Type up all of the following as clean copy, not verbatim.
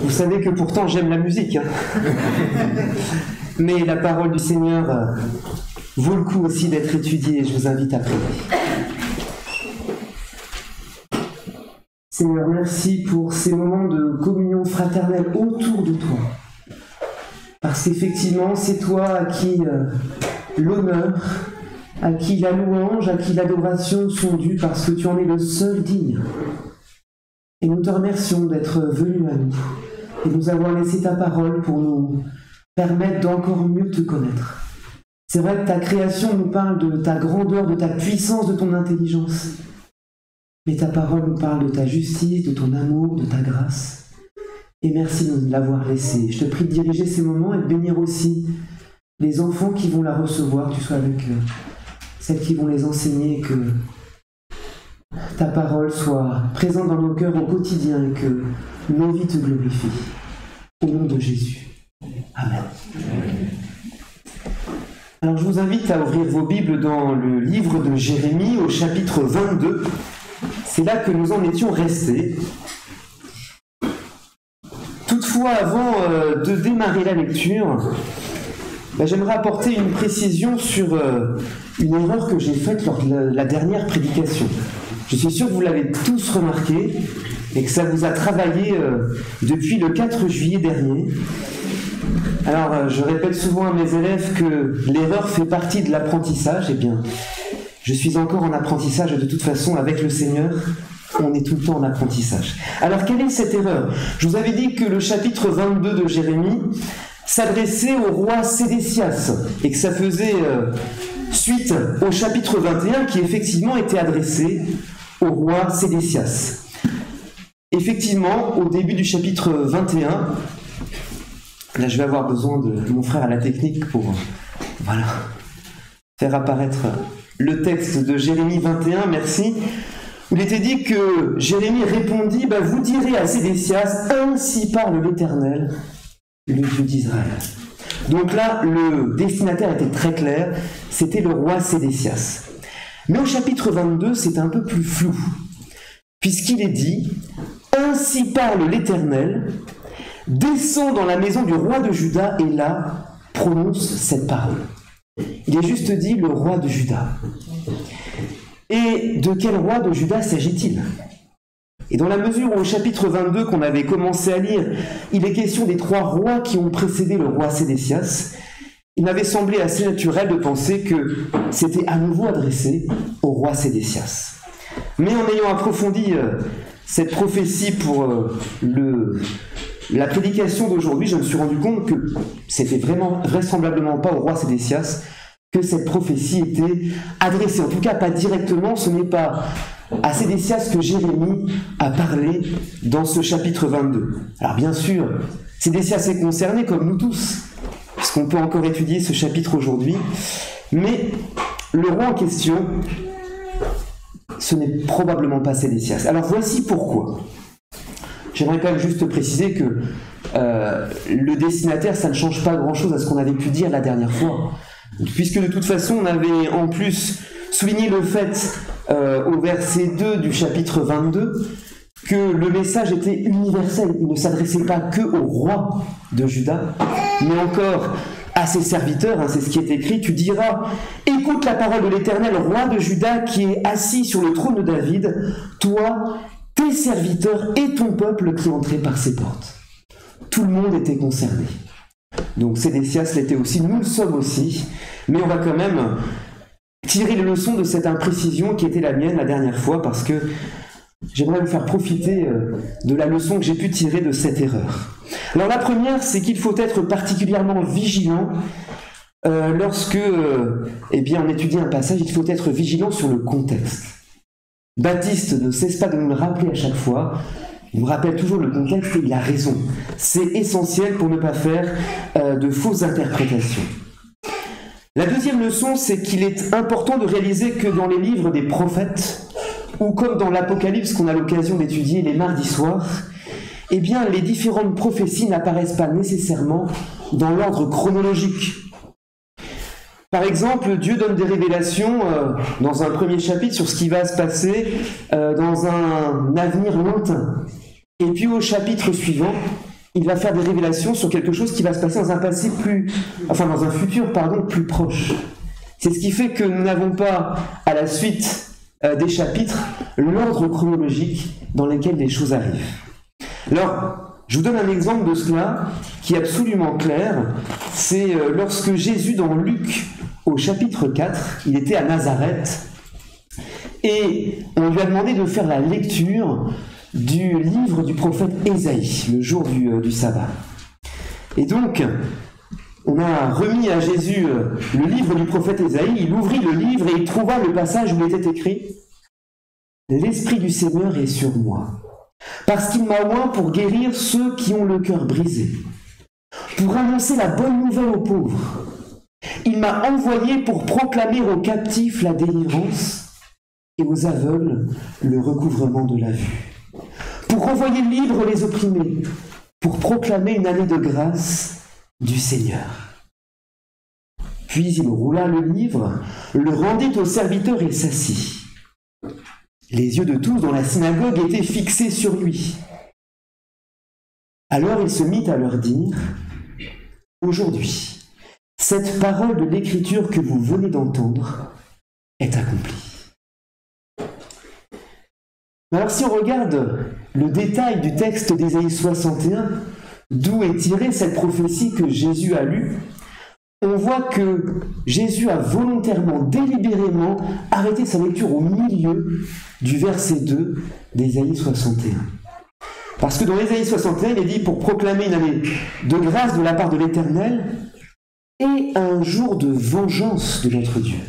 Vous savez que pourtant j'aime la musique, hein. Mais la parole du Seigneur vaut le coup aussi d'être étudiée, et je vous invite à prier. Seigneur, merci pour ces moments de communion fraternelle autour de toi. Parce qu'effectivement, c'est toi à qui l'honneur, à qui la louange, à qui l'adoration sont dues, parce que tu en es le seul digne. Et nous te remercions d'être venu à nous et de nous avoir laissé ta parole pour nous permettre d'encore mieux te connaître. C'est vrai que ta création nous parle de ta grandeur, de ta puissance, de ton intelligence. Mais ta parole nous parle de ta justice, de ton amour, de ta grâce. Et merci de nous l'avoir laissé. Je te prie de diriger ces moments et de bénir aussi les enfants qui vont la recevoir, que tu sois avec celles qui vont les enseigner, et que ta parole soit présente dans nos cœurs au quotidien et que nos vies te glorifient. Au nom de Jésus. Amen. Alors je vous invite à ouvrir vos Bibles dans le livre de Jérémie au chapitre 22. C'est là que nous en étions restés. Toutefois, avant de démarrer la lecture, j'aimerais apporter une précision sur une erreur que j'ai faite lors de la dernière prédication. Je suis sûr que vous l'avez tous remarqué et que ça vous a travaillé depuis le 4 juillet dernier. Alors, je répète souvent à mes élèves que l'erreur fait partie de l'apprentissage. Eh bien, je suis encore en apprentissage et de toute façon, avec le Seigneur, on est tout le temps en apprentissage. Alors, quelle est cette erreur? Je vous avais dit que le chapitre 22 de Jérémie s'adressait au roi Sédécias et que ça faisait suite au chapitre 21 qui effectivement était adressé au roi Sédécias. Effectivement, au début du chapitre 21, là je vais avoir besoin de mon frère à la technique pour faire apparaître le texte de Jérémie 21, merci. Il était dit que Jérémie répondit, vous direz à Sédécias, ainsi parle l'Éternel, le Dieu d'Israël. Donc là, le destinataire était très clair, c'était le roi Sédécias. Mais au chapitre 22, c'est un peu plus flou, puisqu'il est dit « Ainsi parle l'Éternel, descends dans la maison du roi de Juda et là, prononce cette parole. » Il est juste dit « le roi de Juda ». Et de quel roi de Juda s'agit-il? Et dans la mesure où au chapitre 22 qu'on avait commencé à lire, il est question des 3 rois qui ont précédé le roi Sédécias, il m'avait semblé assez naturel de penser que c'était à nouveau adressé au roi Sédécias. Mais en ayant approfondi cette prophétie pour la prédication d'aujourd'hui, je me suis rendu compte que c'était vraiment vraisemblablement pas au roi Sédécias que cette prophétie était adressée. En tout cas, pas directement, ce n'est pas à Sédécias que Jérémie a parlé dans ce chapitre 22. Alors bien sûr, Sédécias est concerné comme nous tous, puisqu'on peut encore étudier ce chapitre aujourd'hui, mais le roi en question, ce n'est probablement pas Sédécias. Alors voici pourquoi. J'aimerais quand même juste préciser que le destinataire, ça ne change pas grand-chose à ce qu'on avait pu dire la dernière fois, puisque de toute façon, on avait en plus souligné le fait au verset 2 du chapitre 22 que le message était universel. Il ne s'adressait pas que au roi de Juda, mais encore à ses serviteurs. C'est ce qui est écrit. Tu diras, écoute la parole de l'Éternel, roi de Juda, qui est assis sur le trône de David, toi, tes serviteurs et ton peuple qui entraient par ses portes. Tout le monde était concerné. Donc Sédécias l'était aussi, nous le sommes aussi, mais on va quand même tirer les leçons de cette imprécision qui était la mienne la dernière fois, parce que j'aimerais vous faire profiter de la leçon que j'ai pu tirer de cette erreur. Alors la première, c'est qu'il faut être particulièrement vigilant lorsque on étudie un passage, il faut être vigilant sur le contexte. Baptiste ne cesse pas de nous le rappeler à chaque fois. Il nous rappelle toujours le contexte et il a raison. C'est essentiel pour ne pas faire de fausses interprétations. La deuxième leçon, c'est qu'il est important de réaliser que dans les livres des prophètes, ou comme dans l'Apocalypse qu'on a l'occasion d'étudier les mardis soirs, les différentes prophéties n'apparaissent pas nécessairement dans l'ordre chronologique. Par exemple, Dieu donne des révélations dans un premier chapitre sur ce qui va se passer dans un avenir lointain. Et puis au chapitre suivant, il va faire des révélations sur quelque chose qui va se passer dans un passé dans un futur, plus proche. C'est ce qui fait que nous n'avons pas, à la suite des chapitres, l'ordre chronologique dans lequel les choses arrivent. Alors, je vous donne un exemple de cela qui est absolument clair. C'est lorsque Jésus, dans Luc, au chapitre 4, il était à Nazareth, et on lui a demandé de faire la lecture du livre du prophète Ésaïe, le jour du sabbat. Et donc, on a remis à Jésus le livre du prophète Ésaïe, il ouvrit le livre et il trouva le passage où il était écrit « L'Esprit du Seigneur est sur moi, parce qu'il m'a oint pour guérir ceux qui ont le cœur brisé, pour annoncer la bonne nouvelle aux pauvres. Il m'a envoyé pour proclamer aux captifs la délivrance et aux aveugles le recouvrement de la vue, pour renvoyer libres les opprimés, pour proclamer une année de grâce du Seigneur. » Puis il roula le livre, le rendit au serviteur et s'assit. Les yeux de tous dans la synagogue étaient fixés sur lui. Alors il se mit à leur dire « Aujourd'hui, cette parole de l'Écriture que vous venez d'entendre est accomplie. » Alors si on regarde le détail du texte d'Ésaïe 61, d'où est tirée cette prophétie que Jésus a lue, on voit que Jésus a volontairement, délibérément arrêté sa lecture au milieu du verset 2 d'Ésaïe 61. Parce que dans Ésaïe 61, il est dit pour proclamer une année de grâce de la part de l'Éternel et un jour de vengeance de notre Dieu.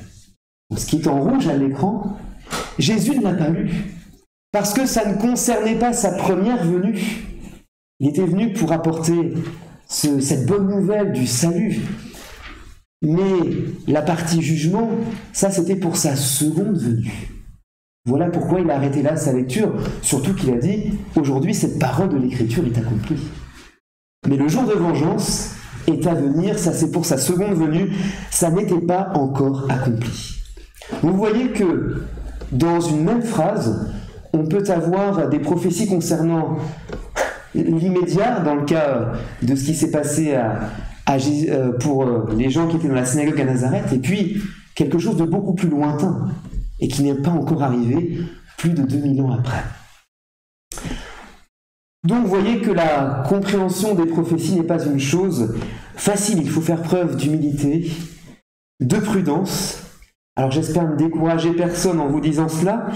Ce qui est en rouge à l'écran, Jésus ne l'a pas lu, parce que ça ne concernait pas sa première venue. Il était venu pour apporter cette bonne nouvelle du salut. Mais la partie jugement, ça c'était pour sa seconde venue. Voilà pourquoi il a arrêté là sa lecture, surtout qu'il a dit « Aujourd'hui, cette parole de l'Écriture est accomplie. » Mais le jour de vengeance est à venir, ça c'est pour sa seconde venue, ça n'était pas encore accompli. Vous voyez que dans une même phrase, on peut avoir des prophéties concernant l'immédiat, dans le cas de ce qui s'est passé pour les gens qui étaient dans la synagogue à Nazareth, et puis quelque chose de beaucoup plus lointain, et qui n'est pas encore arrivé plus de 2000 ans après. Donc vous voyez que la compréhension des prophéties n'est pas une chose facile, il faut faire preuve d'humilité, de prudence. Alors j'espère ne décourager personne en vous disant cela,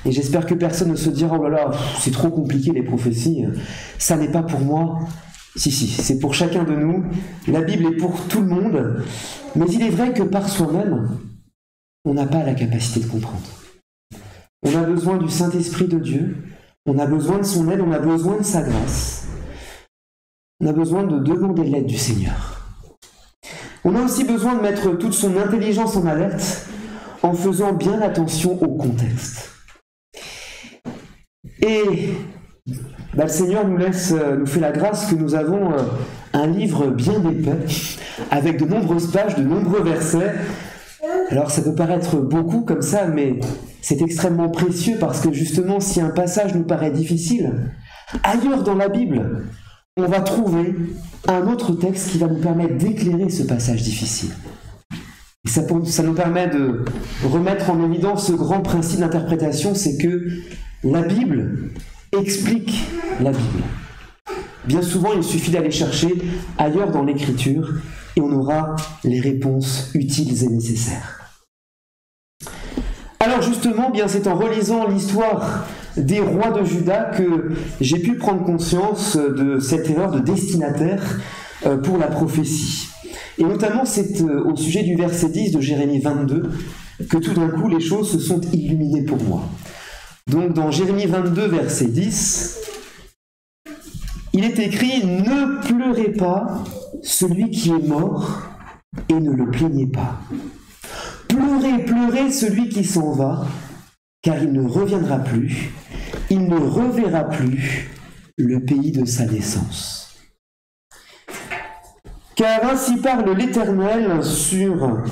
et j'espère que personne ne se dira « Oh là là, c'est trop compliqué les prophéties, ça n'est pas pour moi ». Si, c'est pour chacun de nous, la Bible est pour tout le monde, mais il est vrai que par soi-même, on n'a pas la capacité de comprendre. On a besoin du Saint-Esprit de Dieu, on a besoin de son aide, on a besoin de sa grâce, on a besoin de demander l'aide du Seigneur. On a aussi besoin de mettre toute son intelligence en alerte en faisant bien attention au contexte. Et le Seigneur nous fait la grâce que nous avons un livre bien épais, avec de nombreuses pages, de nombreux versets. Alors ça peut paraître beaucoup comme ça, mais c'est extrêmement précieux parce que justement, si un passage nous paraît difficile, ailleurs dans la Bible, on va trouver un autre texte qui va nous permettre d'éclairer ce passage difficile. Et ça nous permet de remettre en évidence ce grand principe d'interprétation, c'est que la Bible explique la Bible. Bien souvent, il suffit d'aller chercher ailleurs dans l'Écriture et on aura les réponses utiles et nécessaires. Alors justement, c'est en relisant l'histoire des rois de Juda que j'ai pu prendre conscience de cette erreur de destinataire pour la prophétie. Et notamment, c'est au sujet du verset 10 de Jérémie 22 que tout d'un coup les choses se sont illuminées pour moi. Donc dans Jérémie 22, verset 10, il est écrit « Ne pleurez pas celui qui est mort et ne le plaignez pas. Pleurez, pleurez celui qui s'en va, car il ne reviendra plus, il ne reverra plus le pays de sa naissance. Car ainsi parle l'Éternel sur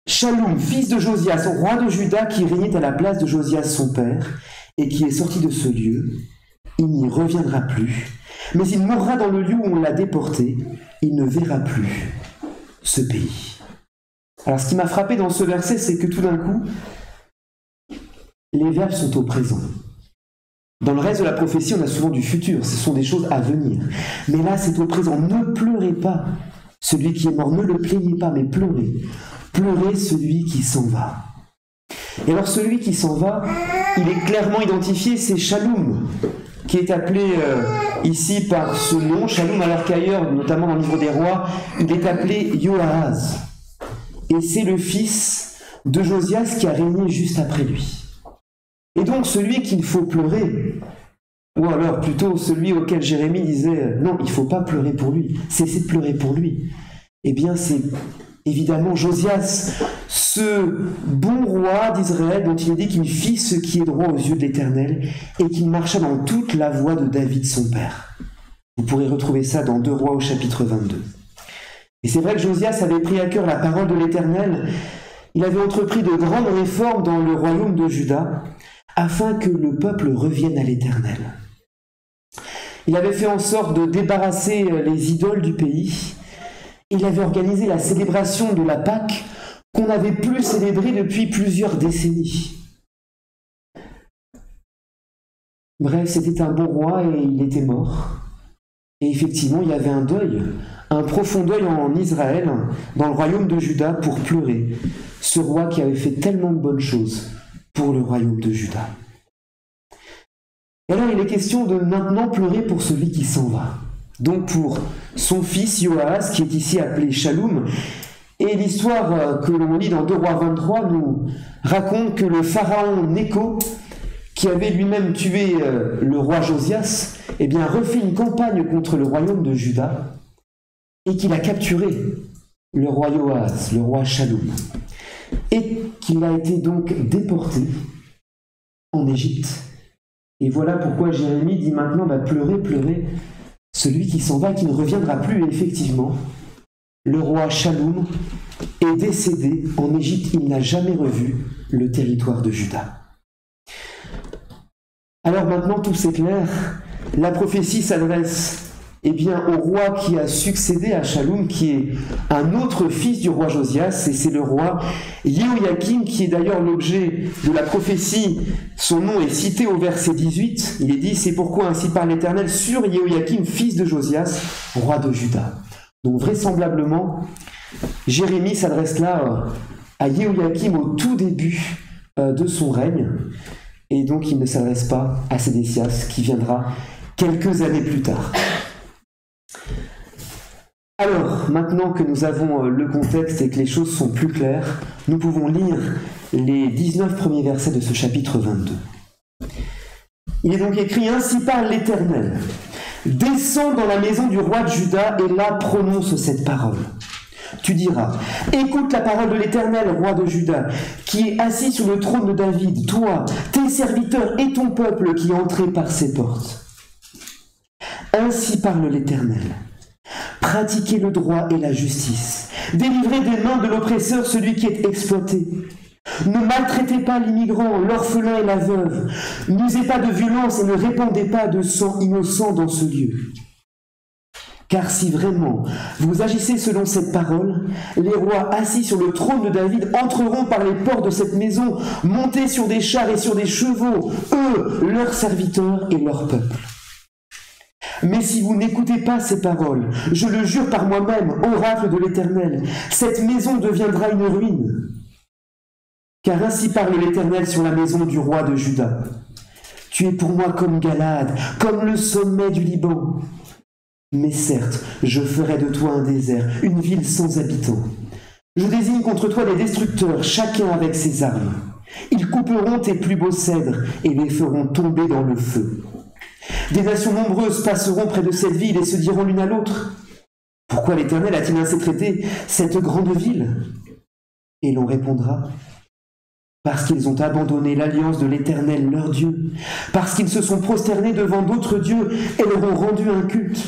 Shallum, fils de Josias, roi de Juda, qui régnait à la place de Josias son père, et qui est sorti de ce lieu, il n'y reviendra plus, Mais il mourra dans le lieu où on l'a déporté, il ne verra plus ce pays. Alors ce qui m'a frappé dans ce verset, c'est que tout d'un coup, les verbes sont au présent. Dans le reste de la prophétie, on a souvent du futur, ce sont des choses à venir. Mais là, c'est au présent. Ne pleurez pas celui qui est mort, ne le plaignez pas, mais pleurez. Pleurez celui qui s'en va. Et alors celui qui s'en va, il est clairement identifié, c'est Shallum, qui est appelé ici par ce nom, Shallum, alors qu'ailleurs, notamment dans le livre des rois, il est appelé Yoahaz. Et c'est le fils de Josias qui a régné juste après lui. Et donc celui qu'il faut pleurer, ou alors plutôt celui auquel Jérémie disait « Non, il ne faut pas pleurer pour lui, cessez de pleurer pour lui », eh bien c'est évidemment Josias, ce bon roi d'Israël dont il dit qu'il fit ce qui est droit aux yeux de l'Éternel et qu'il marcha dans toute la voie de David son père. Vous pourrez retrouver ça dans 2 Rois au chapitre 22. Et c'est vrai que Josias avait pris à cœur la parole de l'Éternel. Il avait entrepris de grandes réformes dans le royaume de Juda afin que le peuple revienne à l'Éternel. Il avait fait en sorte de débarrasser les idoles du pays. Il avait organisé la célébration de la Pâque qu'on n'avait plus célébrée depuis plusieurs décennies. Bref, c'était un bon roi et il était mort. Et effectivement, il y avait un deuil, un profond deuil en Israël, dans le royaume de Juda, pour pleurer ce roi qui avait fait tellement de bonnes choses pour le royaume de Juda. Et alors, il est question de maintenant pleurer pour celui qui s'en va. Donc pour son fils Yoahaz, qui est ici appelé Shallum. Et l'histoire que l'on lit dans 2 Rois 23 nous raconte que le pharaon Nécho, qui avait lui-même tué le roi Josias, eh bien refait une campagne contre le royaume de Juda et qu'il a capturé le roi Yoahaz, le roi Shallum, et qu'il a été donc déporté en Égypte. Et voilà pourquoi Jérémie dit maintenant pleurez, pleurez celui qui s'en va, qui ne reviendra plus. Et effectivement, le roi Shallum est décédé en Égypte. Il n'a jamais revu le territoire de Juda. Alors maintenant, tout s'éclaire. La prophétie s'adresse au roi qui a succédé à Shallum, qui est un autre fils du roi Josias, et c'est le roi Jéhoïakim, qui est d'ailleurs l'objet de la prophétie. Son nom est cité au verset 18. Il est dit « C'est pourquoi ainsi parle l'Éternel sur Jéhoïakim, fils de Josias, roi de Juda ». Donc vraisemblablement, Jérémie s'adresse là à Jéhoïakim au tout début de son règne, et donc il ne s'adresse pas à Sédécias, qui viendra quelques années plus tard. Alors, maintenant que nous avons le contexte et que les choses sont plus claires, nous pouvons lire les 19 premiers versets de ce chapitre 22. Il est donc écrit « Ainsi parle l'Éternel. Descends dans la maison du roi de Juda et là prononce cette parole. Tu diras, écoute la parole de l'Éternel, roi de Juda, qui est assis sur le trône de David, toi, tes serviteurs et ton peuple qui entrez par ses portes. Ainsi parle l'Éternel. Pratiquez le droit et la justice. Délivrez des mains de l'oppresseur celui qui est exploité. Ne maltraitez pas l'immigrant, l'orphelin et la veuve. N'usez pas de violence et ne répandez pas de sang innocent dans ce lieu. Car si vraiment vous agissez selon cette parole, les rois assis sur le trône de David entreront par les portes de cette maison, montés sur des chars et sur des chevaux, eux, leurs serviteurs et leur peuple. Mais si vous n'écoutez pas ces paroles, je le jure par moi-même, oracle de l'Éternel, cette maison deviendra une ruine. Car ainsi parle l'Éternel sur la maison du roi de Juda. Tu es pour moi comme Galade, comme le sommet du Liban. Mais certes, je ferai de toi un désert, une ville sans habitants. Je désigne contre toi des destructeurs, chacun avec ses armes. Ils couperont tes plus beaux cèdres et les feront tomber dans le feu. Des nations nombreuses passeront près de cette ville et se diront l'une à l'autre, « Pourquoi l'Éternel a-t-il ainsi traité cette grande ville ?» Et l'on répondra, « Parce qu'ils ont abandonné l'alliance de l'Éternel leur Dieu, parce qu'ils se sont prosternés devant d'autres dieux et leur ont rendu un culte. »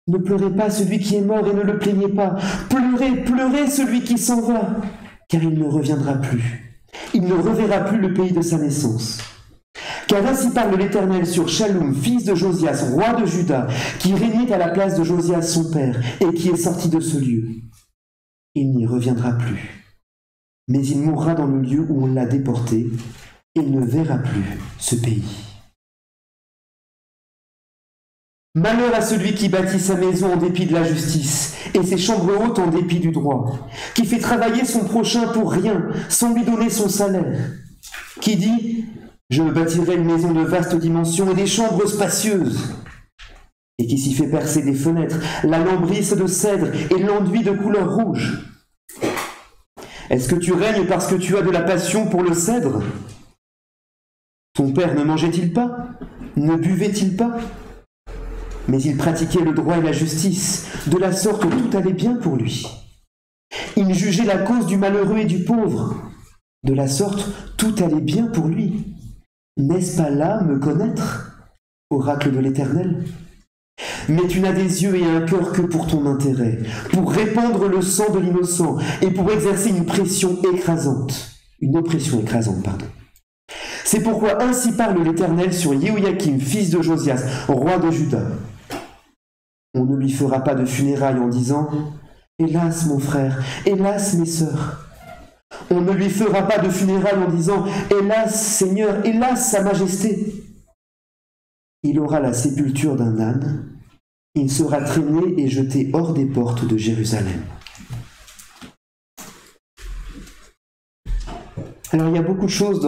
Ne pleurez pas celui qui est mort et ne le plaignez pas. Pleurez, pleurez celui qui s'en va, car il ne reviendra plus. Il ne reverra plus le pays de sa naissance. Car ainsi parle l'Éternel sur Shallum, fils de Josias, roi de Juda, qui régnait à la place de Josias son père, et qui est sorti de ce lieu. Il n'y reviendra plus, mais il mourra dans le lieu où on l'a déporté, et il ne verra plus ce pays. Malheur à celui qui bâtit sa maison en dépit de la justice, et ses chambres hautes en dépit du droit, qui fait travailler son prochain pour rien, sans lui donner son salaire, qui dit « Je me bâtirai une maison de vaste dimension et des chambres spacieuses », et qui s'y fait percer des fenêtres, la lambrisse de cèdre et l'enduit de couleur rouge. Est-ce que tu règnes parce que tu as de la passion pour le cèdre? Ton père ne mangeait-il pas? Ne buvait-il pas? Mais il pratiquait le droit et la justice, de la sorte tout allait bien pour lui. Il jugeait la cause du malheureux et du pauvre, de la sorte tout allait bien pour lui. N'est-ce pas là me connaître, oracle de l'Éternel? Mais tu n'as des yeux et un cœur que pour ton intérêt, pour répandre le sang de l'innocent et pour exercer une oppression écrasante, pardon. C'est pourquoi ainsi parle l'Éternel sur Jéhoïakim, fils de Josias, roi de Juda. On ne lui fera pas de funérailles en disant « Hélas mon frère, hélas mes sœurs ». On ne lui fera pas de funérailles en disant « Hélas Seigneur, hélas sa majesté ». Il aura la sépulture d'un âne, il sera traîné et jeté hors des portes de Jérusalem. Alors il y a beaucoup de choses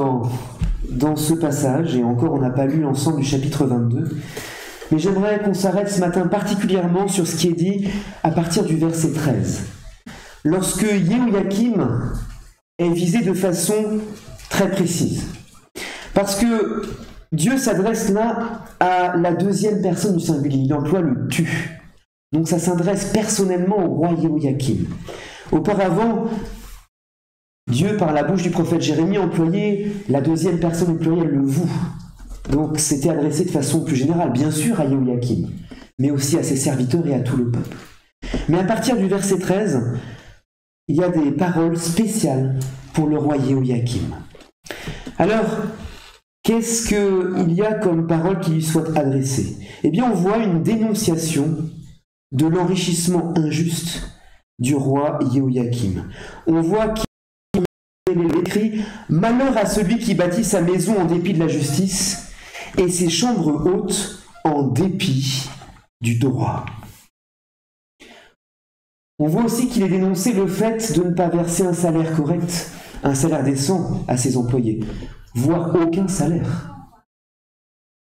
dans ce passage, et encore on n'a pas lu l'ensemble du chapitre 22, mais j'aimerais qu'on s'arrête ce matin particulièrement sur ce qui est dit à partir du verset 13. Lorsque Jéhoïakim est visé de façon très précise. Parce que Dieu s'adresse là à la deuxième personne du singulier, il emploie le « tu ». Donc ça s'adresse personnellement au roi Jéhoïakim. Auparavant, Dieu, par la bouche du prophète Jérémie, employait la deuxième personne du pluriel, le « vous ». Donc c'était adressé de façon plus générale, bien sûr à Jéhoïakim, mais aussi à ses serviteurs et à tout le peuple. Mais à partir du verset 13, il y a des paroles spéciales pour le roi Jéhoïakim. Alors, qu'est-ce qu'il y a comme parole qui lui soit adressée? Eh bien, on voit une dénonciation de l'enrichissement injuste du roi Jéhoïakim. On voit qu'il est écrit « Malheur à celui qui bâtit sa maison en dépit de la justice et ses chambres hautes en dépit du droit. » On voit aussi qu'il est dénoncé le fait de ne pas verser un salaire correct, un salaire décent à ses employés, voire aucun salaire.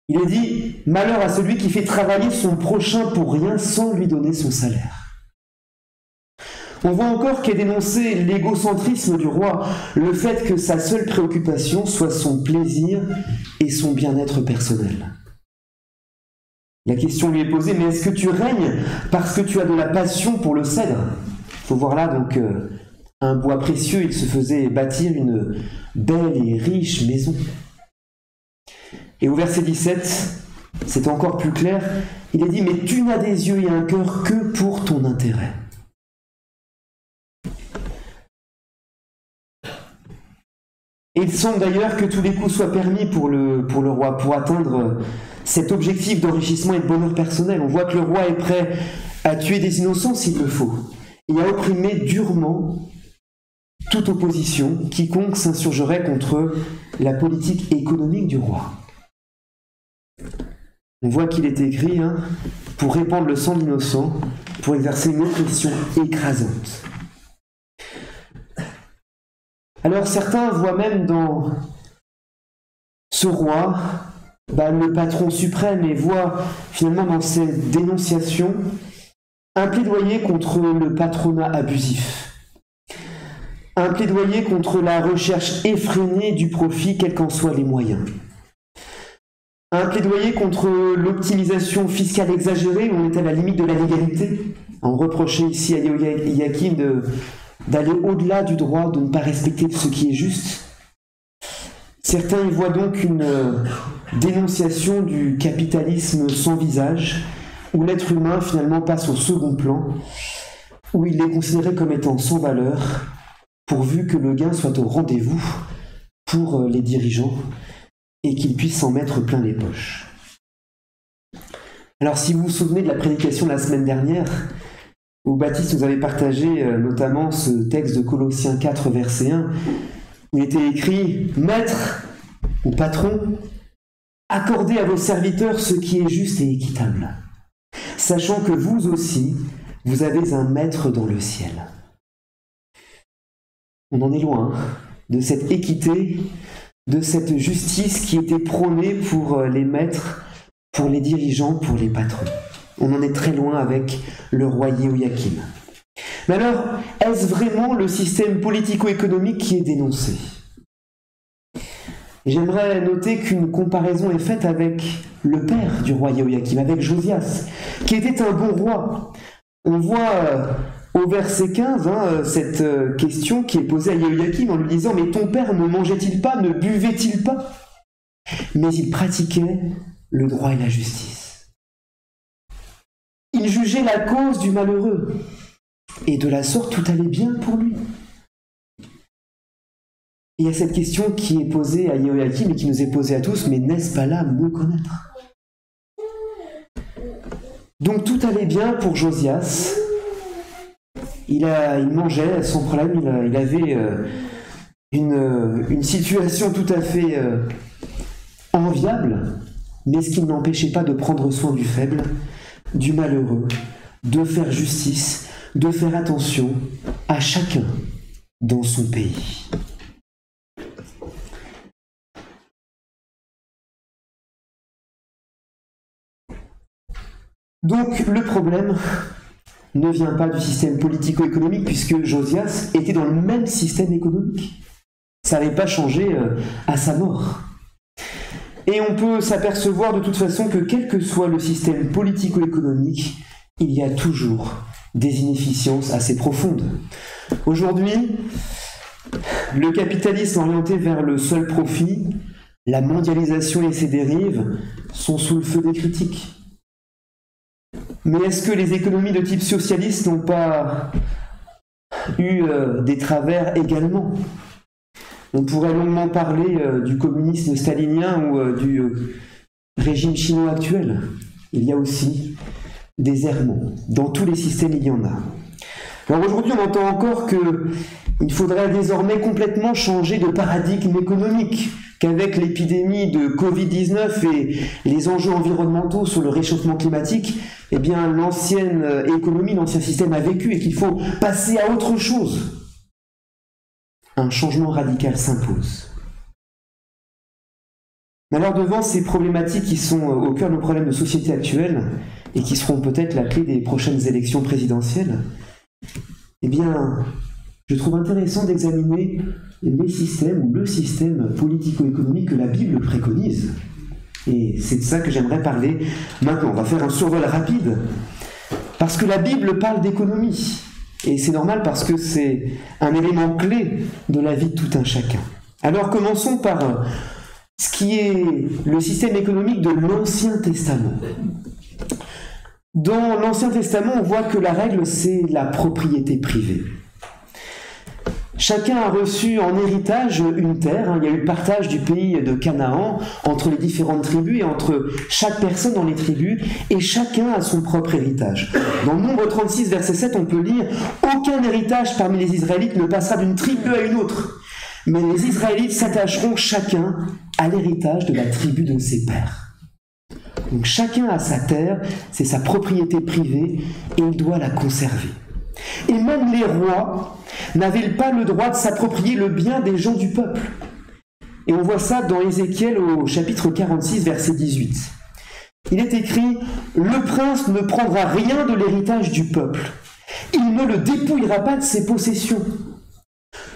Il est dit « Malheur à celui qui fait travailler son prochain pour rien sans lui donner son salaire. » On voit encore qu'est dénoncé l'égocentrisme du roi, le fait que sa seule préoccupation soit son plaisir et son bien-être personnel. La question lui est posée, mais est-ce que tu règnes parce que tu as de la passion pour le cèdre? Il faut voir là donc un bois précieux, il se faisait bâtir une belle et riche maison. Et au verset 17, c'est encore plus clair, il est dit, mais tu n'as des yeux et un cœur que pour ton intérêt. Et il semble d'ailleurs que tous les coups soient permis pour le roi, pour atteindre cet objectif d'enrichissement et de bonheur personnel. On voit que le roi est prêt à tuer des innocents s'il le faut, et à opprimer durement toute opposition, quiconque s'insurgerait contre la politique économique du roi. On voit qu'il est écrit pour répandre le sang de l'innocent, pour exercer une oppression écrasante. Alors certains voient même dans ce roi le patron suprême et voient finalement dans ces dénonciations un plaidoyer contre le patronat abusif, un plaidoyer contre la recherche effrénée du profit quels qu'en soient les moyens, un plaidoyer contre l'optimisation fiscale exagérée où on est à la limite de la légalité. On reprochait ici à Jéhoïakim d'aller au-delà du droit, de ne pas respecter ce qui est juste. Certains y voient donc une dénonciation du capitalisme sans visage, où l'être humain finalement passe au second plan, où il est considéré comme étant sans valeur, pourvu que le gain soit au rendez-vous pour les dirigeants, et qu'il puisse s'en mettre plein les poches. Alors si vous vous souvenez de la prédication de la semaine dernière, où Baptiste nous avait partagé notamment ce texte de Colossiens 4, verset 1, où il était écrit « Maître ou patron, accordez à vos serviteurs ce qui est juste et équitable, sachant que vous aussi, vous avez un maître dans le ciel. » On en est loin de cette équité, de cette justice qui était prônée pour les maîtres, pour les dirigeants, pour les patrons. On en est très loin avec le roi Jéhoïakim. Mais alors, est-ce vraiment le système politico-économique qui est dénoncé ? J'aimerais noter qu'une comparaison est faite avec le père du roi Jéhoïakim, avec Josias, qui était un bon roi. On voit au verset 15 cette question qui est posée à Jéhoïakim en lui disant « Mais ton père ne mangeait-il pas, ne buvait-il pas ?» Mais il pratiquait le droit et la justice. Il jugeait la cause du malheureux, et de la sorte tout allait bien pour lui. Il y a cette question qui est posée à Jéhoïakim et qui nous est posée à tous, mais n'est-ce pas là me connaître ? Donc tout allait bien pour Josias. Il mangeait sans problème, il avait une situation tout à fait enviable, mais ce qui ne l'empêchait pas de prendre soin du faible, du malheureux, de faire justice, de faire attention à chacun dans son pays. Donc le problème ne vient pas du système politico-économique, puisque Josias était dans le même système économique. Ça n'avait pas changé à sa mort. Et on peut s'apercevoir de toute façon que quel que soit le système politico-économique, il y a toujours des inefficiences assez profondes. Aujourd'hui, le capitalisme orienté vers le seul profit, la mondialisation et ses dérives sont sous le feu des critiques. Mais est-ce que les économies de type socialiste n'ont pas eu des travers également ? On pourrait longuement parler du communisme stalinien ou du régime chinois actuel. Il y a aussi des errements. Dans tous les systèmes, il y en a. Alors aujourd'hui, on entend encore qu'il faudrait désormais complètement changer de paradigme économique, qu'avec l'épidémie de Covid-19 et les enjeux environnementaux sur le réchauffement climatique, eh bien l'ancienne économie, l'ancien système a vécu et qu'il faut passer à autre chose. Un changement radical s'impose. Mais alors devant ces problématiques qui sont au cœur de nos problèmes de société actuels et qui seront peut-être la clé des prochaines élections présidentielles, eh bien, je trouve intéressant d'examiner les systèmes ou le système politico-économique que la Bible préconise. Et c'est de ça que j'aimerais parler maintenant. On va faire un survol rapide, parce que la Bible parle d'économie. Et c'est normal parce que c'est un élément clé de la vie de tout un chacun. Alors commençons par ce qui est le système économique de l'Ancien Testament. Dans l'Ancien Testament, on voit que la règle, c'est la propriété privée. Chacun a reçu en héritage une terre. Il y a eu le partage du pays de Canaan entre les différentes tribus et entre chaque personne dans les tribus, et chacun a son propre héritage. Dans Nombre 36, verset 7, on peut lire « Aucun héritage parmi les Israélites ne passera d'une tribu à une autre, mais les Israélites s'attacheront chacun à l'héritage de la tribu de ses pères. » Donc chacun a sa terre, c'est sa propriété privée, et il doit la conserver. Et même les rois n'avaient pas le droit de s'approprier le bien des gens du peuple. Et on voit ça dans Ézéchiel au chapitre 46, verset 18. Il est écrit « Le prince ne prendra rien de l'héritage du peuple. Il ne le dépouillera pas de ses possessions.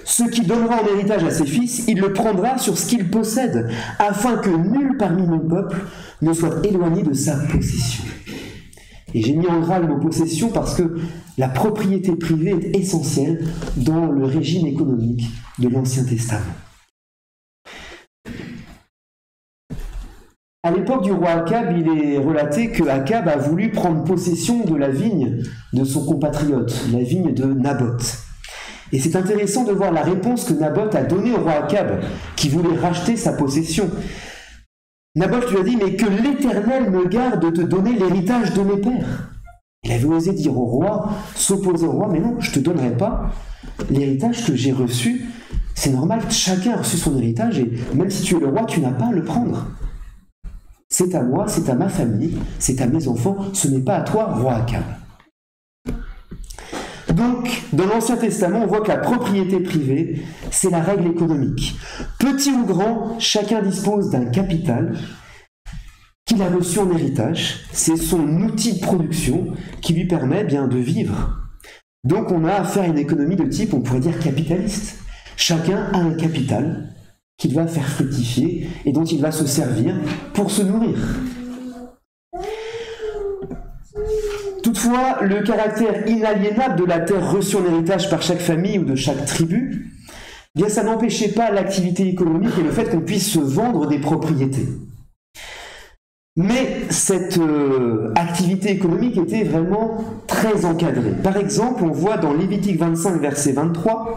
Ce qu'il donnera en héritage à ses fils, il le prendra sur ce qu'il possède, afin que nul parmi mon peuple ne soit éloigné de sa possession. » Et j'ai mis en gras nos possessions parce que la propriété privée est essentielle dans le régime économique de l'Ancien Testament. À l'époque du roi Akab, il est relaté que Akab a voulu prendre possession de la vigne de son compatriote, la vigne de Naboth. Et c'est intéressant de voir la réponse que Naboth a donnée au roi Akab, qui voulait racheter sa possession. Nabal lui a dit, mais que l'Éternel me garde de te donner l'héritage de mes pères. Il avait osé dire au roi, s'opposer au roi, mais non, je ne te donnerai pas l'héritage que j'ai reçu. C'est normal, chacun a reçu son héritage, et même si tu es le roi, tu n'as pas à le prendre. C'est à moi, c'est à ma famille, c'est à mes enfants, ce n'est pas à toi, roi Akab. Donc, dans l'Ancien Testament, on voit que la propriété privée, c'est la règle économique. Petit ou grand, chacun dispose d'un capital qu'il a reçu en héritage. C'est son outil de production qui lui permet bien de vivre. Donc, on a affaire à une économie de type, on pourrait dire, capitaliste. Chacun a un capital qu'il va faire fructifier et dont il va se servir pour se nourrir. Toutefois, le caractère inaliénable de la terre reçue en héritage par chaque famille ou de chaque tribu, bien ça n'empêchait pas l'activité économique et le fait qu'on puisse se vendre des propriétés. Mais cette activité économique était vraiment très encadrée. Par exemple, on voit dans Lévitique 25, verset 23,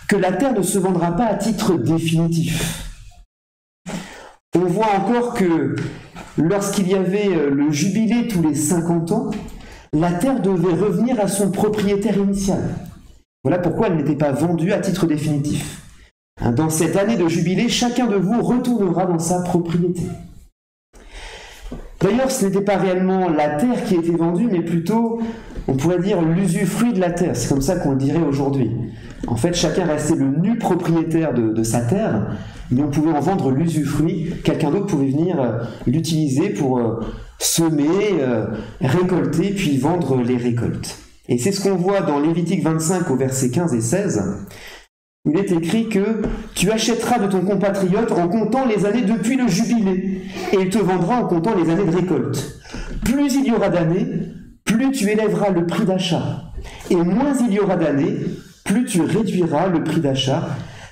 que la terre ne se vendra pas à titre définitif. On voit encore que lorsqu'il y avait le jubilé tous les 50 ans, la terre devait revenir à son propriétaire initial. Voilà pourquoi elle n'était pas vendue à titre définitif. Dans cette année de jubilé, chacun de vous retournera dans sa propriété. D'ailleurs, ce n'était pas réellement la terre qui était vendue, mais plutôt, on pourrait dire, l'usufruit de la terre. C'est comme ça qu'on le dirait aujourd'hui. En fait, chacun restait le nu propriétaire de sa terre, mais on pouvait en vendre l'usufruit. Quelqu'un d'autre pouvait venir l'utiliser pour semer, récolter, puis vendre les récoltes. Et c'est ce qu'on voit dans Lévitique 25 au verset 15 et 16. Il est écrit que tu achèteras de ton compatriote en comptant les années depuis le jubilé, et il te vendra en comptant les années de récolte. Plus il y aura d'années, plus tu élèveras le prix d'achat, et moins il y aura d'années, plus tu réduiras le prix d'achat,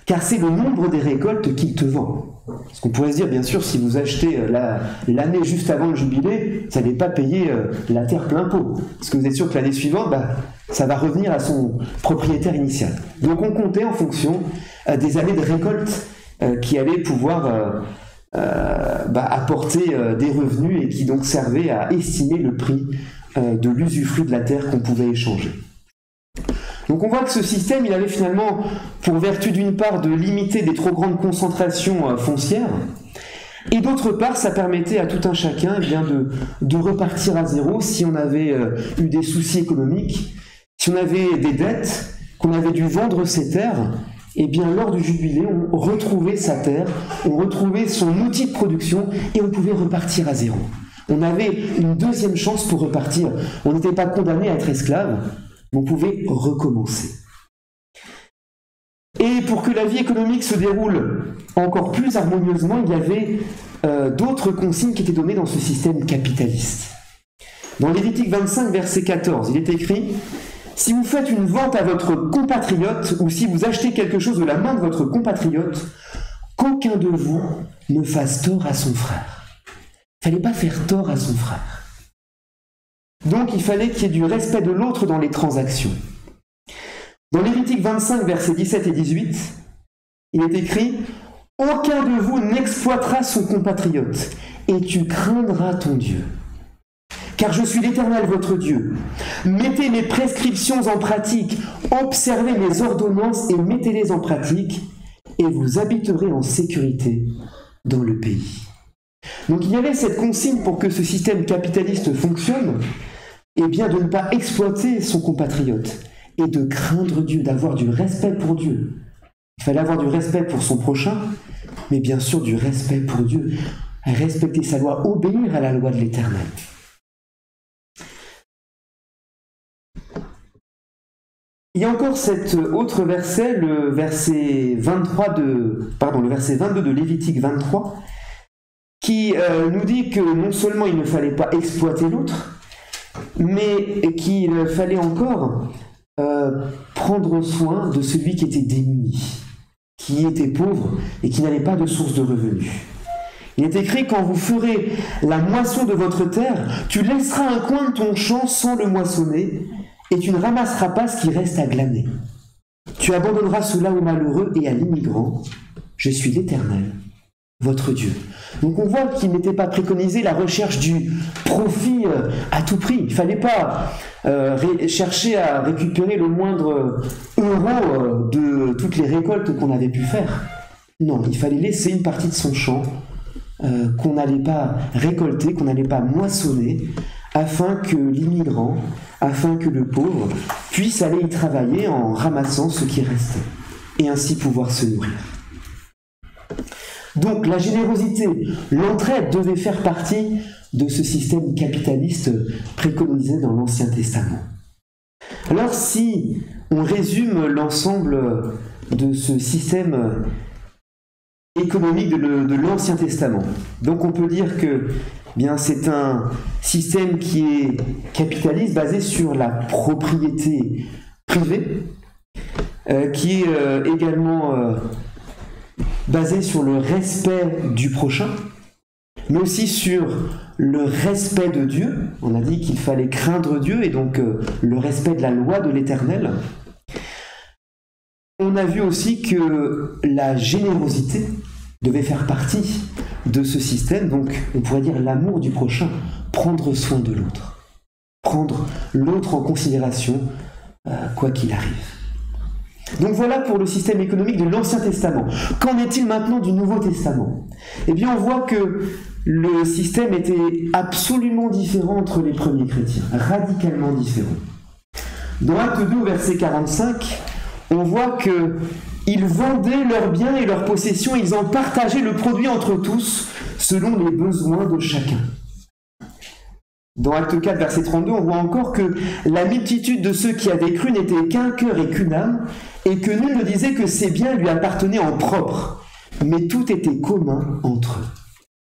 car c'est le nombre des récoltes qu'il te vend. Ce qu'on pourrait se dire, bien sûr, si vous achetez l'année juste avant le jubilé, vous n'allez pas payer la terre plein pot, parce que vous êtes sûr que l'année suivante, ça va revenir à son propriétaire initial. Donc on comptait en fonction des années de récolte qui allaient pouvoir apporter des revenus et qui donc servaient à estimer le prix de l'usufruit de la terre qu'on pouvait échanger. Donc on voit que ce système, il avait finalement pour vertu d'une part de limiter des trop grandes concentrations foncières, et d'autre part ça permettait à tout un chacun de repartir à zéro si on avait eu des soucis économiques, si on avait des dettes, qu'on avait dû vendre ses terres, et bien lors du jubilé on retrouvait sa terre, on retrouvait son outil de production et on pouvait repartir à zéro. On avait une deuxième chance pour repartir. On n'était pas condamné à être esclave, on pouvait recommencer. Et pour que la vie économique se déroule encore plus harmonieusement, il y avait d'autres consignes qui étaient données dans ce système capitaliste. Dans Lévitique 25, verset 14, il est écrit « Si vous faites une vente à votre compatriote, ou si vous achetez quelque chose de la main de votre compatriote, qu'aucun de vous ne fasse tort à son frère. » Il ne fallait pas faire tort à son frère. Donc il fallait qu'il y ait du respect de l'autre dans les transactions. Dans Lévitique 25, versets 17 et 18, il est écrit « Aucun de vous n'exploitera son compatriote, et tu craindras ton Dieu. Car je suis l'Éternel votre Dieu. Mettez mes prescriptions en pratique, observez mes ordonnances et mettez-les en pratique, et vous habiterez en sécurité dans le pays. » Donc il y avait cette consigne pour que ce système capitaliste fonctionne, et bien de ne pas exploiter son compatriote, et de craindre Dieu, d'avoir du respect pour Dieu. Il fallait avoir du respect pour son prochain, mais bien sûr du respect pour Dieu, respecter sa loi, obéir à la loi de l'Éternel. Il y a encore cet autre verset, le verset 22 de Lévitique 23, qui nous dit que non seulement il ne fallait pas exploiter l'autre, mais qu'il fallait encore prendre soin de celui qui était démuni, qui était pauvre et qui n'avait pas de source de revenus. Il est écrit, quand vous ferez la moisson de votre terre, tu laisseras un coin de ton champ sans le moissonner, et tu ne ramasseras pas ce qui reste à glaner. Tu abandonneras cela aux malheureux et à l'immigrant. Je suis l'Éternel, votre Dieu. Donc on voit qu'il n'était pas préconisé la recherche du profit à tout prix. Il ne fallait pas chercher à récupérer le moindre euro de toutes les récoltes qu'on avait pu faire. Non, il fallait laisser une partie de son champ qu'on n'allait pas récolter, qu'on n'allait pas moissonner, afin que l'immigrant, afin que le pauvre puisse aller y travailler en ramassant ce qui restait, et ainsi pouvoir se nourrir. Donc la générosité, l'entraide devaient faire partie de ce système capitaliste préconisé dans l'Ancien Testament. Alors si on résume l'ensemble de ce système économique de l'Ancien Testament, donc on peut dire que bien, c'est un système qui est capitaliste, basé sur la propriété privée, qui est également basé sur le respect du prochain, mais aussi sur le respect de Dieu. On a dit qu'il fallait craindre Dieu, et donc le respect de la loi de l'Éternel. On a vu aussi que la générosité devait faire partie de ce système, donc on pourrait dire l'amour du prochain, prendre soin de l'autre, prendre l'autre en considération, quoi qu'il arrive. Donc voilà pour le système économique de l'Ancien Testament. Qu'en est-il maintenant du Nouveau Testament? Eh bien on voit que le système était absolument différent entre les premiers chrétiens, radicalement différent. Dans Acte 2, verset 45, on voit que ils vendaient leurs biens et leurs possessions, ils en partageaient le produit entre tous, selon les besoins de chacun. Dans Acte 4, verset 32, on voit encore que la multitude de ceux qui avaient cru n'était qu'un cœur et qu'une âme, et que nul ne disait que ses biens lui appartenaient en propre, mais tout était commun entre eux.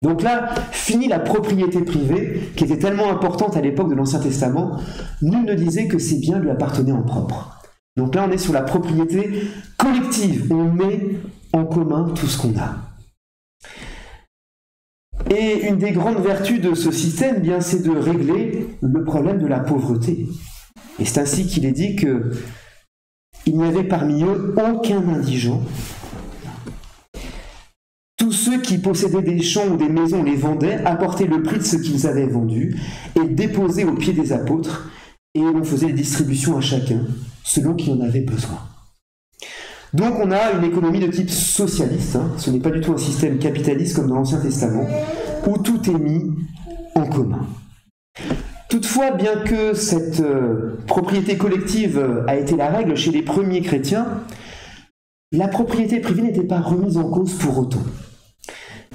Donc là, fini la propriété privée, qui était tellement importante à l'époque de l'Ancien Testament, nul ne disait que ses biens lui appartenaient en propre. Donc là, on est sur la propriété collective. On met en commun tout ce qu'on a. Et une des grandes vertus de ce système, bien, c'est de régler le problème de la pauvreté. Et c'est ainsi qu'il est dit qu'il n'y avait parmi eux aucun indigent. Tous ceux qui possédaient des champs ou des maisons les vendaient, apportaient le prix de ce qu'ils avaient vendu et déposaient aux pieds des apôtres, et on faisait les distributions à chacun, selon qui en avait besoin. Donc on a une économie de type socialiste, ce n'est pas du tout un système capitaliste comme dans l'Ancien Testament, où tout est mis en commun. Toutefois, bien que cette propriété collective a été la règle chez les premiers chrétiens, la propriété privée n'était pas remise en cause pour autant.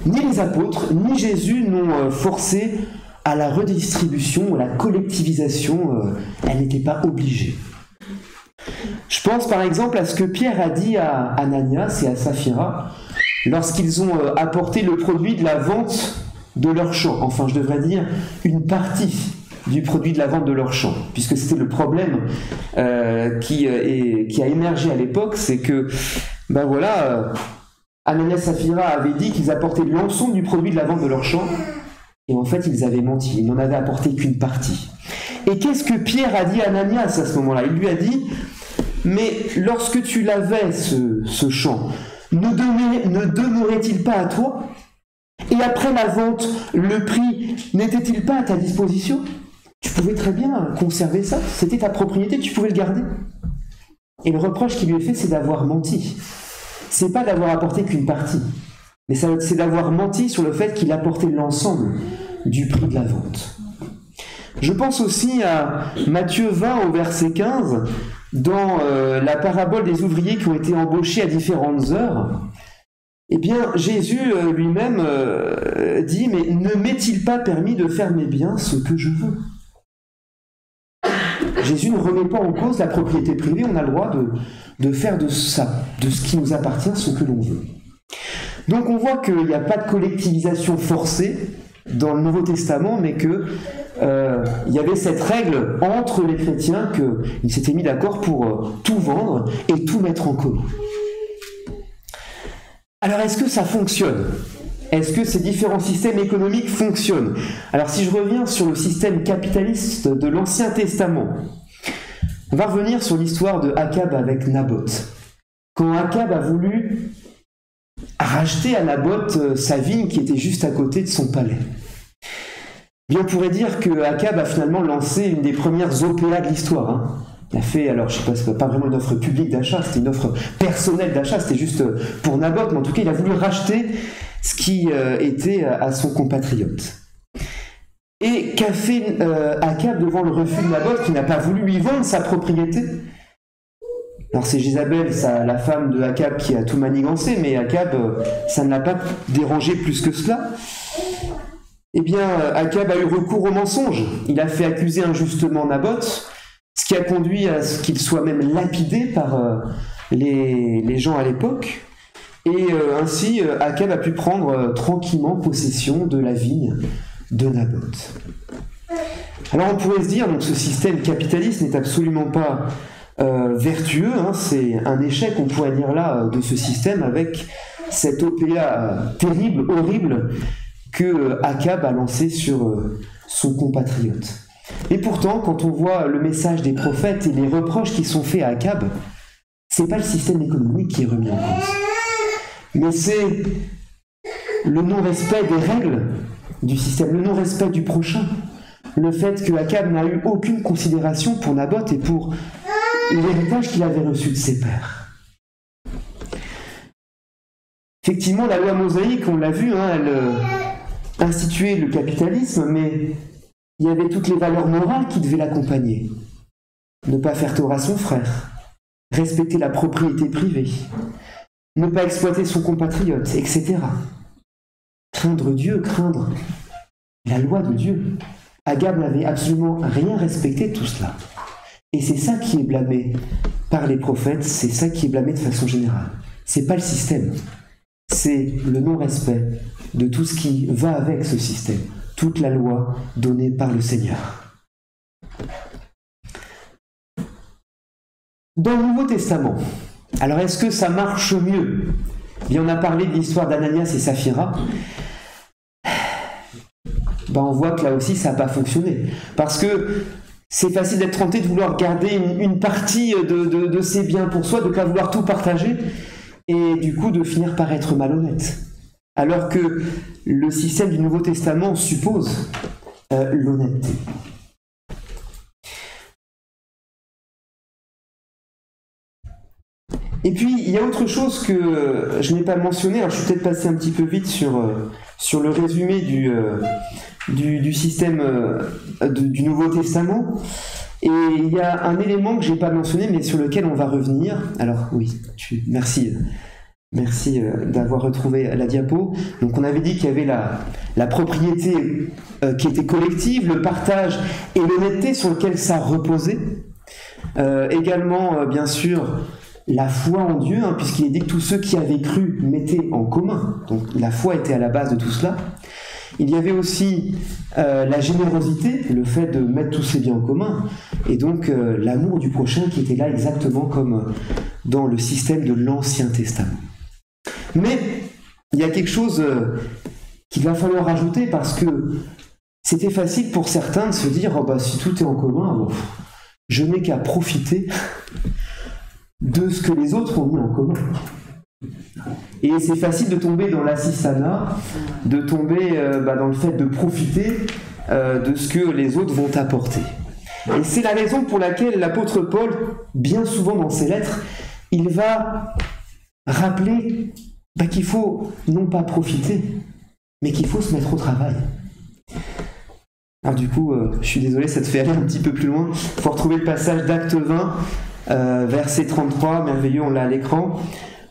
Ni les apôtres, ni Jésus n'ont forcé à la redistribution, à la collectivisation, elle n'était pas obligée. Je pense par exemple à ce que Pierre a dit à Ananias et à Saphira lorsqu'ils ont apporté le produit de la vente de leur champ. Enfin, je devrais dire une partie du produit de la vente de leur champ, puisque c'était le problème qui a émergé à l'époque, c'est que, Ananias et Saphira avaient dit qu'ils apportaient l'ensemble du produit de la vente de leur champ, et en fait, ils avaient menti, ils n'en avaient apporté qu'une partie. Et qu'est-ce que Pierre a dit à Ananias à ce moment-là? Il lui a dit, mais lorsque tu l'avais, ce champ, ne demeurait-il pas à toi? Et après la vente, le prix n'était-il pas à ta disposition? Tu pouvais très bien conserver ça, c'était ta propriété, tu pouvais le garder. Et le reproche qu'il lui est fait, c'est d'avoir menti. C'est pas d'avoir apporté qu'une partie, mais c'est d'avoir menti sur le fait qu'il apportait l'ensemble du prix de la vente. Je pense aussi à Matthieu 20 au verset 15, dans la parabole des ouvriers qui ont été embauchés à différentes heures. Eh bien, Jésus lui-même dit, mais ne m'est-il pas permis de faire mes biens ce que je veux? Jésus ne remet pas en cause la propriété privée, on a le droit de faire de ce qui nous appartient, ce que l'on veut. Donc on voit qu'il n'y a pas de collectivisation forcée dans le Nouveau Testament, mais qu'il y avait cette règle entre les chrétiens qu'ils s'étaient mis d'accord pour tout vendre et tout mettre en commun. Alors est-ce que ça fonctionne? Est-ce que ces différents systèmes économiques fonctionnent? Alors si je reviens sur le système capitaliste de l'Ancien Testament, on va revenir sur l'histoire de Akab avec Naboth. Quand Akab a voulu racheté à Naboth sa vigne qui était juste à côté de son palais. Bien, on pourrait dire que Akab a finalement lancé une des premières OPA de l'histoire. Hein. Il a fait, alors je ne sais pas, c'est pas vraiment une offre publique d'achat, c'était une offre personnelle d'achat, c'était juste pour Naboth, mais en tout cas il a voulu racheter ce qui était à son compatriote. Et qu'a fait Akab devant le refus de Naboth qui n'a pas voulu lui vendre sa propriété? Alors c'est Jézabel, la femme de Akab, qui a tout manigancé, mais Akab, ça ne l'a pas dérangé plus que cela. Eh bien, Akab a eu recours au mensonge. Il a fait accuser injustement Naboth, ce qui a conduit à ce qu'il soit même lapidé par les gens à l'époque. Et ainsi, Akab a pu prendre tranquillement possession de la vigne de Naboth. Alors on pourrait se dire, donc ce système capitaliste n'est absolument pas vertueux, hein, c'est un échec, on pourrait dire là, de ce système avec cette OPA terrible, horrible, que Akab a lancé sur son compatriote. Et pourtant, quand on voit le message des prophètes et les reproches qui sont faits à Akab, c'est pas le système économique qui est remis en cause, mais c'est le non-respect des règles du système, le non-respect du prochain, le fait que Akab n'a eu aucune considération pour Naboth et pour l'héritage qu'il avait reçu de ses pères. Effectivement, la loi mosaïque, on l'a vu, hein, elle instituait le capitalisme, mais il y avait toutes les valeurs morales qui devaient l'accompagner. Ne pas faire tort à son frère, respecter la propriété privée, ne pas exploiter son compatriote, etc. Craindre Dieu, craindre la loi de Dieu. Akab n'avait absolument rien respecté de tout cela. Et c'est ça qui est blâmé par les prophètes, c'est ça qui est blâmé de façon générale. C'est pas le système, c'est le non-respect de tout ce qui va avec ce système, toute la loi donnée par le Seigneur. Dans le Nouveau Testament, alors est-ce que ça marche mieux? Bien, on a parlé de l'histoire d'Ananias et Saphira. Ben, on voit que là aussi ça n'a pas fonctionné. Parce que c'est facile d'être tenté de vouloir garder une partie de ses biens pour soi, de ne pas vouloir tout partager, et du coup de finir par être malhonnête. Alors que le système du Nouveau Testament suppose l'honnêteté. Et puis, il y a autre chose que je n'ai pas mentionné, alors je suis peut-être passé un petit peu vite sur le résumé du système du Nouveau Testament. Et il y a un élément que je n'ai pas mentionné, mais sur lequel on va revenir. Alors, oui, merci d'avoir retrouvé la diapo. Donc, on avait dit qu'il y avait la propriété qui était collective, le partage et l'honnêteté sur lequel ça reposait. Également, bien sûr, la foi en Dieu, hein, puisqu'il est dit que tous ceux qui avaient cru mettaient en commun. Donc la foi était à la base de tout cela. Il y avait aussi la générosité, le fait de mettre tous ses biens en commun, et donc l'amour du prochain qui était là exactement comme dans le système de l'Ancien Testament. Mais il y a quelque chose qu'il va falloir ajouter, parce que c'était facile pour certains de se dire oh, bah, si tout est en commun, bon, je n'ai qu'à profiter de ce que les autres ont mis en commun. Et c'est facile de tomber dans l'assistanat, de tomber dans le fait de profiter de ce que les autres vont apporter. Et c'est la raison pour laquelle l'apôtre Paul, bien souvent dans ses lettres, il va rappeler qu'il faut non pas profiter, mais qu'il faut se mettre au travail. Alors du coup, je suis désolé, ça te fait aller un petit peu plus loin. Il faut retrouver le passage d'Acte 20, verset 33, merveilleux, on l'a à l'écran,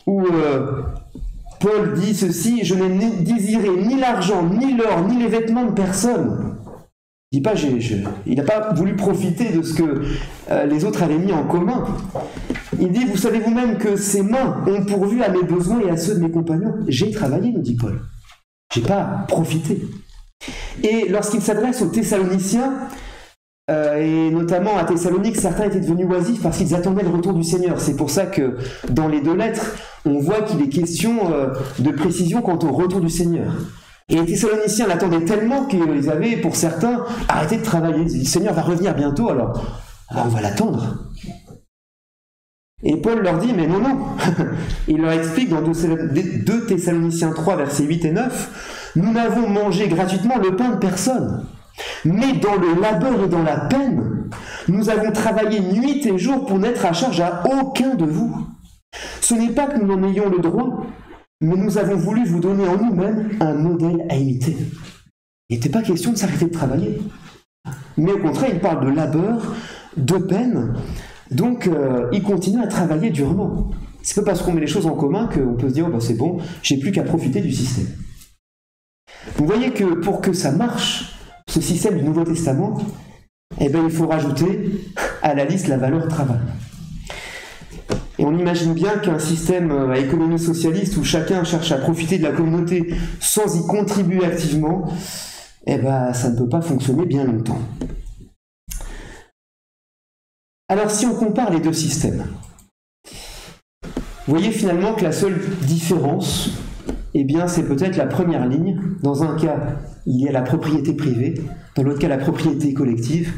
où Paul dit ceci: je n'ai désiré ni l'argent, ni l'or, ni les vêtements de personne. Il dit pas, il n'a pas voulu profiter de ce que les autres avaient mis en commun. Il dit, vous savez vous-même que ces mains ont pourvu à mes besoins et à ceux de mes compagnons. J'ai travaillé, nous dit Paul. J'ai pas profité. Et lorsqu'il s'adresse aux Thessaloniciens, et notamment à Thessalonique, certains étaient devenus oisifs parce qu'ils attendaient le retour du Seigneur. C'est pour ça que dans les deux lettres, on voit qu'il est question de précision quant au retour du Seigneur. Et les Thessaloniciens l'attendaient tellement qu'ils avaient, pour certains, arrêté de travailler. Ils disaient, le Seigneur va revenir bientôt, alors on va l'attendre. Et Paul leur dit, mais non, non. Il leur explique dans 2 Thessaloniciens 3, versets 8 et 9, « Nous n'avons mangé gratuitement le pain de personne, mais dans le labeur et dans la peine, nous avons travaillé nuit et jour pour n'être à charge à aucun de vous. Ce n'est pas que nous en ayons le droit, mais nous avons voulu vous donner en nous-mêmes un modèle à imiter. » Il n'était pas question de s'arrêter de travailler. Mais au contraire, il parle de labeur, de peine. Donc, il continue à travailler durement. C'est pas parce qu'on met les choses en commun qu'on peut se dire, oh, bah, c'est bon, j'ai plus qu'à profiter du système. Vous voyez que pour que ça marche, ce système du Nouveau Testament, eh ben, il faut rajouter à la liste la valeur travail. Et on imagine bien qu'un système à économie socialiste où chacun cherche à profiter de la communauté sans y contribuer activement, eh ben, ça ne peut pas fonctionner bien longtemps. Alors si on compare les deux systèmes, vous voyez finalement que la seule différence, eh bien, c'est peut-être la première ligne. Dans un cas, il y a la propriété privée, dans l'autre cas, la propriété collective.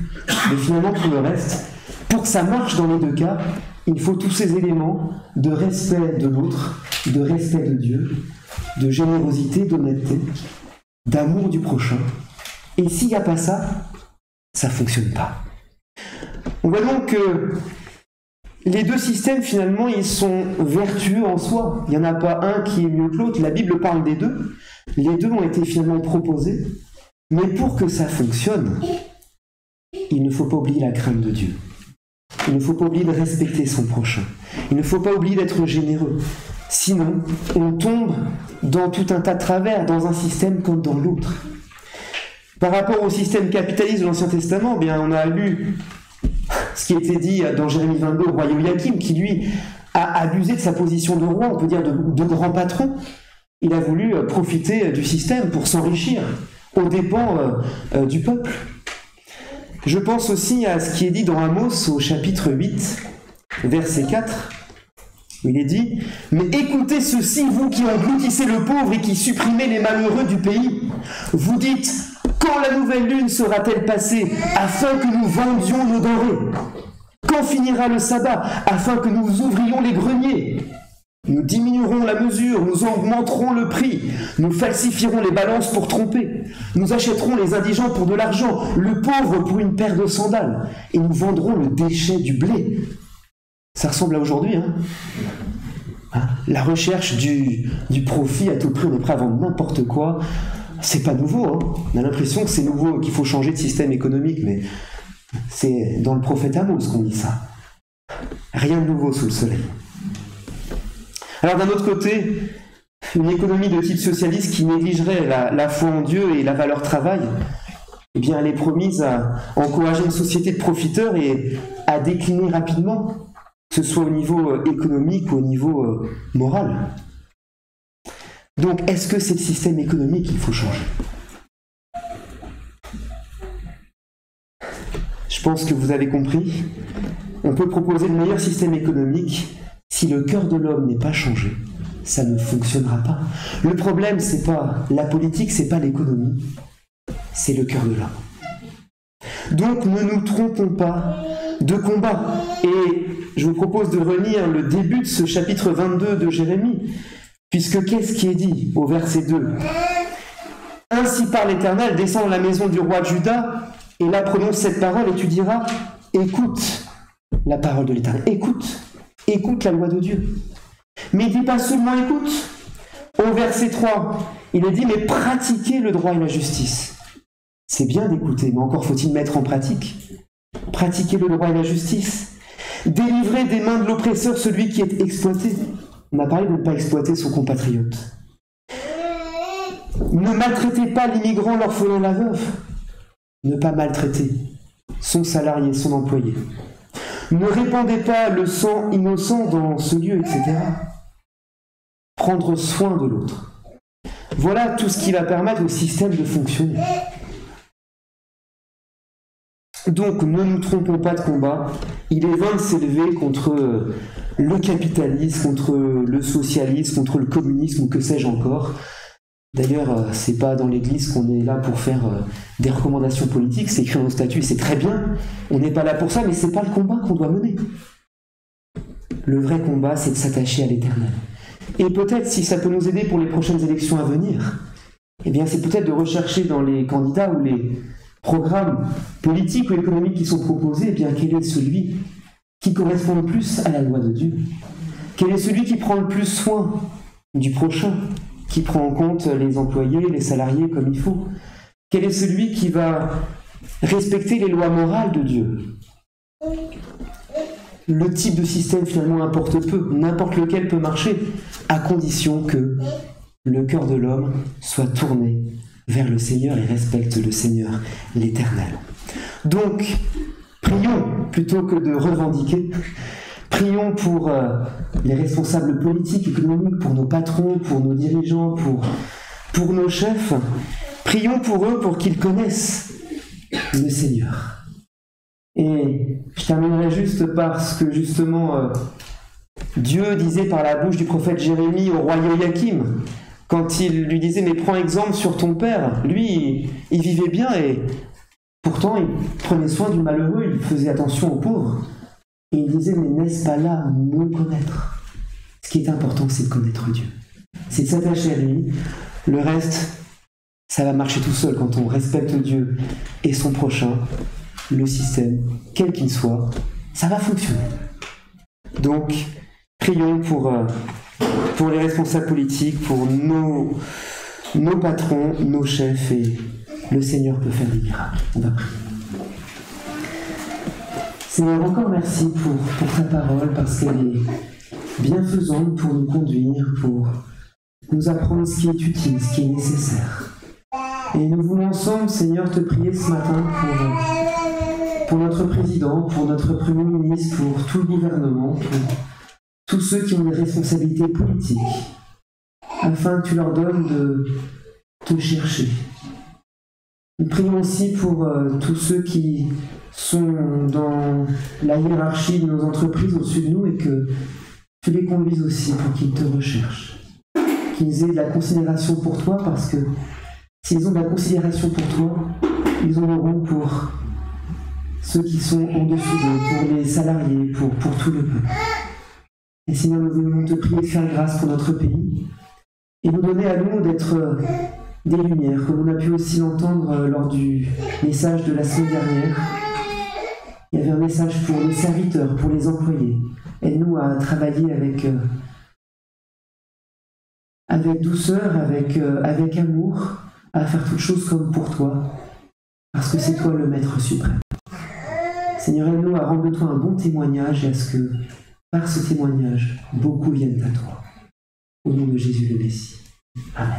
Mais finalement, pour le reste, pour que ça marche dans les deux cas, il faut tous ces éléments de respect de l'autre, de respect de Dieu, de générosité, d'honnêteté, d'amour du prochain. Et s'il n'y a pas ça, ça ne fonctionne pas. On voit donc que les deux systèmes, finalement, ils sont vertueux en soi. Il n'y en a pas un qui est mieux que l'autre. La Bible parle des deux. Les deux ont été finalement proposés. Mais pour que ça fonctionne, il ne faut pas oublier la crainte de Dieu. Il ne faut pas oublier de respecter son prochain. Il ne faut pas oublier d'être généreux. Sinon, on tombe dans tout un tas de travers, dans un système comme dans l'autre. Par rapport au système capitaliste de l'Ancien Testament, bien, on a lu ce qui était dit dans Jérémie 22 au roi Joachim, qui lui a abusé de sa position de roi, on peut dire de grand patron. Il a voulu profiter du système pour s'enrichir aux dépens du peuple. Je pense aussi à ce qui est dit dans Amos au chapitre 8, verset 4, où il est dit « Mais écoutez ceci, vous qui engloutissez le pauvre et qui supprimez les malheureux du pays. Vous dites « Quand la nouvelle lune sera-t-elle passée, afin que nous vendions nos denrées? Quand finira le sabbat, afin que nous ouvrions les greniers? Nous diminuerons la mesure, nous augmenterons le prix, nous falsifierons les balances pour tromper, nous achèterons les indigents pour de l'argent, le pauvre pour une paire de sandales, et nous vendrons le déchet du blé. » Ça ressemble à aujourd'hui, hein, la recherche du profit à tout prix, on est prêt à vendre n'importe quoi. C'est pas nouveau, hein. On a l'impression que c'est nouveau, qu'il faut changer de système économique, mais c'est dans le prophète Amos qu'on dit ça. Rien de nouveau sous le soleil. Alors d'un autre côté, une économie de type socialiste qui négligerait la foi en Dieu et la valeur travail, eh bien elle est promise à encourager une société de profiteurs et à décliner rapidement, que ce soit au niveau économique ou au niveau moral. Donc, est-ce que c'est le système économique qu'il faut changer? Je pense que vous avez compris. On peut proposer le meilleur système économique. Si le cœur de l'homme n'est pas changé, ça ne fonctionnera pas. Le problème, c'est pas la politique, c'est pas l'économie, c'est le cœur de l'homme. Donc, ne nous trompons pas de combat. Et je vous propose de relire le début de ce chapitre 22 de Jérémie. Puisque qu'est-ce qui est dit au verset 2? « Ainsi parle l'Éternel, descends dans la maison du roi de Juda, et là prononce cette parole, et tu diras, écoute la parole de l'Éternel, écoute la loi de Dieu. » Mais il ne dit pas seulement écoute. Au verset 3, il est dit, mais pratiquez le droit et la justice. C'est bien d'écouter, mais encore faut-il mettre en pratique. Pratiquez le droit et la justice. Délivrez des mains de l'oppresseur celui qui est exploité. On a parlé de ne pas exploiter son compatriote. Ne maltraitez pas l'immigrant, l'orphelin, la veuve. Ne pas maltraiter son salarié, son employé. Ne répandez pas le sang innocent dans ce lieu, etc. Prendre soin de l'autre. Voilà tout ce qui va permettre au système de fonctionner. Donc, ne nous trompons pas de combat. Il est vain de s'élever contre le capitalisme, contre le socialisme, contre le communisme ou que sais-je encore. D'ailleurs, c'est pas dans l'Église qu'on est là pour faire des recommandations politiques, c'est écrit dans nos statuts, c'est très bien. On n'est pas là pour ça, mais c'est pas le combat qu'on doit mener. le vrai combat, c'est de s'attacher à l'Éternel. Et peut-être, si ça peut nous aider pour les prochaines élections à venir, eh bien, c'est peut-être de rechercher dans les candidats ou les programmes politiques ou économiques qui sont proposés, eh bien, quel est celui qui correspond le plus à la loi de Dieu? Quel est celui qui prend le plus soin du prochain, qui prend en compte les employés, les salariés comme il faut? Quel est celui qui va respecter les lois morales de Dieu? Le type de système finalement importe peu, n'importe lequel peut marcher, à condition que le cœur de l'homme soit tourné vers le Seigneur et respecte le Seigneur, l'Éternel. Donc, prions plutôt que de revendiquer. Prions pour les responsables politiques, économiques, pour nos patrons, pour nos dirigeants, pour nos chefs. Prions pour eux pour qu'ils connaissent le Seigneur. Et je terminerai juste par ce que justement Dieu disait par la bouche du prophète Jérémie au roi Joachim, quand il lui disait « Mais prends exemple sur ton père ». Lui, il vivait bien et pourtant il prenait soin du malheureux, il faisait attention aux pauvres. Et il disait « Mais n'est-ce pas là me connaître ?» Ce qui est important, c'est de connaître Dieu. C'est de s'attacher à lui. Le reste, ça va marcher tout seul quand on respecte Dieu et son prochain. Le système, quel qu'il soit, ça va fonctionner. Donc, prions pour les responsables politiques, pour nos patrons, nos chefs, et le Seigneur peut faire des miracles. On va prier. Seigneur, encore merci pour ta parole, parce qu'elle est bienfaisante pour nous conduire, pour nous apprendre ce qui est utile, ce qui est nécessaire. Et nous voulons ensemble, Seigneur, te prier ce matin pour notre président, pour notre Premier ministre, pour tout le gouvernement, pour tous ceux qui ont des responsabilités politiques, afin que tu leur donnes de te chercher. Nous prions aussi pour tous ceux qui sont dans la hiérarchie de nos entreprises au-dessus de nous et que tu les conduises aussi pour qu'ils te recherchent, qu'ils aient de la considération pour toi, parce que s'ils ont de la considération pour toi, ils en auront pour ceux qui sont en dessous d'eux, pour les salariés, pour tout le peuple. Et Seigneur, nous voulons te prier de faire grâce pour notre pays et nous donner à nous d'être des lumières, comme on a pu aussi l'entendre lors du message de la semaine dernière. Il y avait un message pour les serviteurs, pour les employés. Aide-nous à travailler avec douceur, avec amour, à faire toutes choses comme pour toi, parce que c'est toi le Maître suprême. Seigneur, aide-nous à rendre de toi un bon témoignage et à ce que, par ce témoignage, beaucoup viennent à toi. Au nom de Jésus le Messie. Amen.